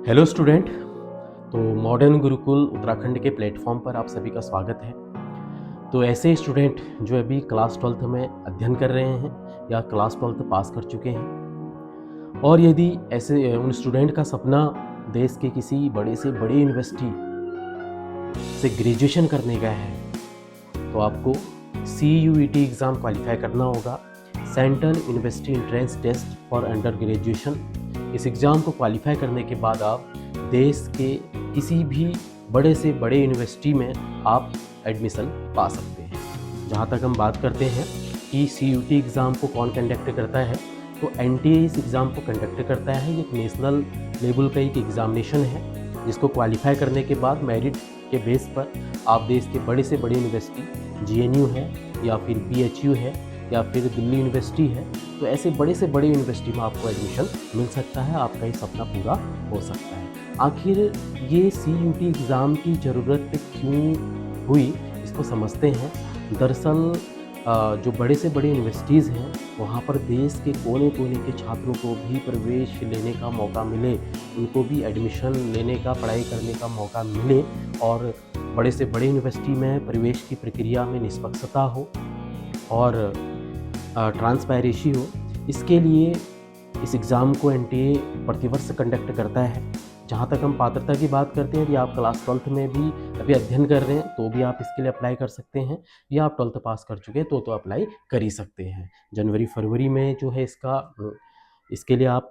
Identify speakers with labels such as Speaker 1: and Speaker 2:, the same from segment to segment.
Speaker 1: Hello student. तो modern Gurukul Uttarakhand के platform पर आप सभी का स्वागत है। तो ऐसे स्टूडेंट जो अभी क्लास 12th में अध्ययन कर रहे हैं या क्लास 12th पास कर चुके हैं, और यदि ऐसे उन स्टूडेंट का सपना देश के किसी बड़े से बड़ी यूनिवर्सिटी से ग्रेजुएशन करने का है, तो आपको CUET एग्ज़ाम क्वालिफाई करना होगा, central university entrance test for under graduation. इस एग्ज़ाम को क्वालिफाई करने के बाद आप देश के किसी भी बड़े से बड़े यूनिवर्सिटी में आप एडमिशन पा सकते हैं। जहाँ तक हम बात करते हैं कि CUET एग्ज़ाम को कौन कंडक्ट करता है, तो NTA इस एग्ज़ाम को कंडक्ट करता है। ये एक नेशनल लेवल का एक एग्ज़ामिनेशन है जिसको क्वालिफाई करने के बाद मेरिट के बेस पर आप देश के बड़े से बड़ी यूनिवर्सिटी, GNU है या फिर BHU है या फिर दिल्ली यूनिवर्सिटी है, तो ऐसे बड़े से बड़े यूनिवर्सिटी में आपको एडमिशन मिल सकता है, आपका ये सपना पूरा हो सकता है। आखिर ये CUET एग्ज़ाम की ज़रूरत क्यों हुई, इसको समझते हैं। दरअसल जो बड़े से बड़े यूनिवर्सिटीज़ हैं, वहाँ पर देश के कोने कोने के छात्रों को भी प्रवेश लेने का मौका मिले, उनको भी एडमिशन लेने का, पढ़ाई करने का मौका मिले, और बड़े से बड़े यूनिवर्सिटी में प्रवेश की प्रक्रिया में निष्पक्षता हो और ट्रांसपेरेंसी हो, इसके लिए इस एग्ज़ाम को NTA प्रतिवर्ष कंडक्ट करता है। जहाँ तक हम पात्रता की बात करते हैं, यदि आप क्लास 12th में भी अभी अध्ययन कर रहे हैं तो भी आप इसके लिए अप्लाई कर सकते हैं, या आप 12th पास कर चुके हैं तो अप्लाई कर ही सकते हैं। जनवरी फरवरी में जो है इसके लिए आप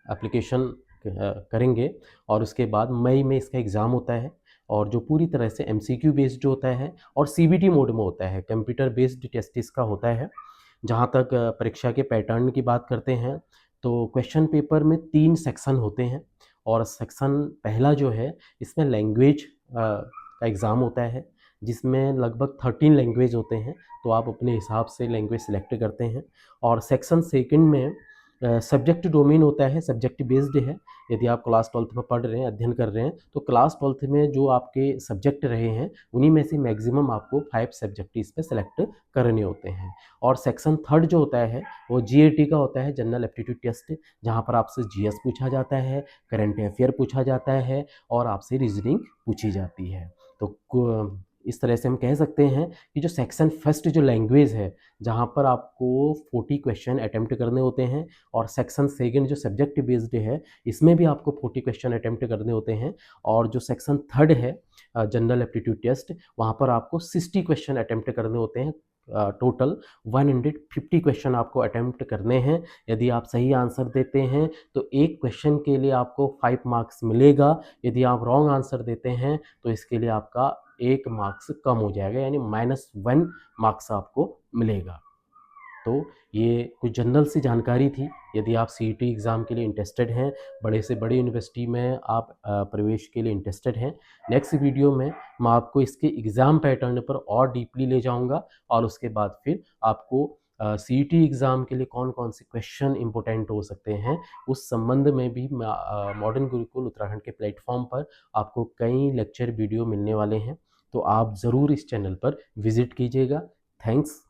Speaker 1: एप्लीकेशन करेंगे, और उसके बाद मई में इसका एग्ज़ाम होता है, और जो पूरी तरह से MCQ बेस्ड होता है और CBT मोड में होता है, कंप्यूटर बेस्ड टेस्ट इसका होता है। जहाँ तक परीक्षा के पैटर्न की बात करते हैं, तो क्वेश्चन पेपर में 3 सेक्शन होते हैं, और सेक्शन पहला जो है इसमें लैंग्वेज का एग्ज़ाम होता है, जिसमें लगभग 13 लैंग्वेज होते हैं, तो आप अपने हिसाब से लैंग्वेज सेलेक्ट करते हैं। और सेक्शन सेकंड में सब्जेक्ट डोमेन होता है, सब्जेक्ट बेस्ड है। यदि आप क्लास 12th में पढ़ रहे हैं, अध्ययन कर रहे हैं, तो क्लास 12th में जो आपके सब्जेक्ट रहे हैं, उन्हीं में से मैक्सिमम आपको 5 सब्जेक्ट इस पे सेलेक्ट करने होते हैं। और सेक्शन थर्ड जो होता है वो GAT का होता है, जनरल एप्टीट्यूड टेस्ट, जहाँ पर आपसे GS पूछा जाता है, करंट अफेयर पूछा जाता है, और आपसे रीजनिंग पूछी जाती है। तो इस तरह से हम कह सकते हैं कि जो सेक्शन फर्स्ट जो लैंग्वेज है, जहाँ पर आपको 40 क्वेश्चन अटेम्प्ट करने होते हैं, और सेक्शन सेकंड जो सब्जेक्ट बेस्ड है, इसमें भी आपको 40 क्वेश्चन अटेम्प्ट करने होते हैं, और जो सेक्शन थर्ड है जनरल एप्टीट्यूड टेस्ट, वहाँ पर आपको 60 क्वेश्चन अटेम्प्ट करने होते हैं। टोटल 150 क्वेश्चन आपको अटेम्प्ट करने हैं। यदि आप सही आंसर देते हैं तो एक क्वेश्चन के लिए आपको 5 मार्क्स मिलेगा। यदि आप रॉन्ग आंसर देते हैं तो इसके लिए आपका 1 मार्क्स कम हो जाएगा, यानी -1 मार्क्स आपको मिलेगा। तो ये कुछ जनरल सी जानकारी थी। यदि आप CET एग्ज़ाम के लिए इंटरेस्टेड हैं, बड़े से बड़ी यूनिवर्सिटी में आप प्रवेश के लिए इंटरेस्टेड हैं, नेक्स्ट वीडियो में मैं आपको इसके एग्ज़ाम पैटर्न पर और डीपली ले जाऊंगा, और उसके बाद फिर आपको CET एग्ज़ाम के लिए कौन कौन से क्वेश्चन इंपॉर्टेंट हो सकते हैं, उस संबंध में भी मॉडर्न गुरुकुल उत्तराखंड के प्लेटफॉर्म पर आपको कई लेक्चर वीडियो मिलने वाले हैं। तो आप ज़रूर इस चैनल पर विज़िट कीजिएगा। थैंक्स।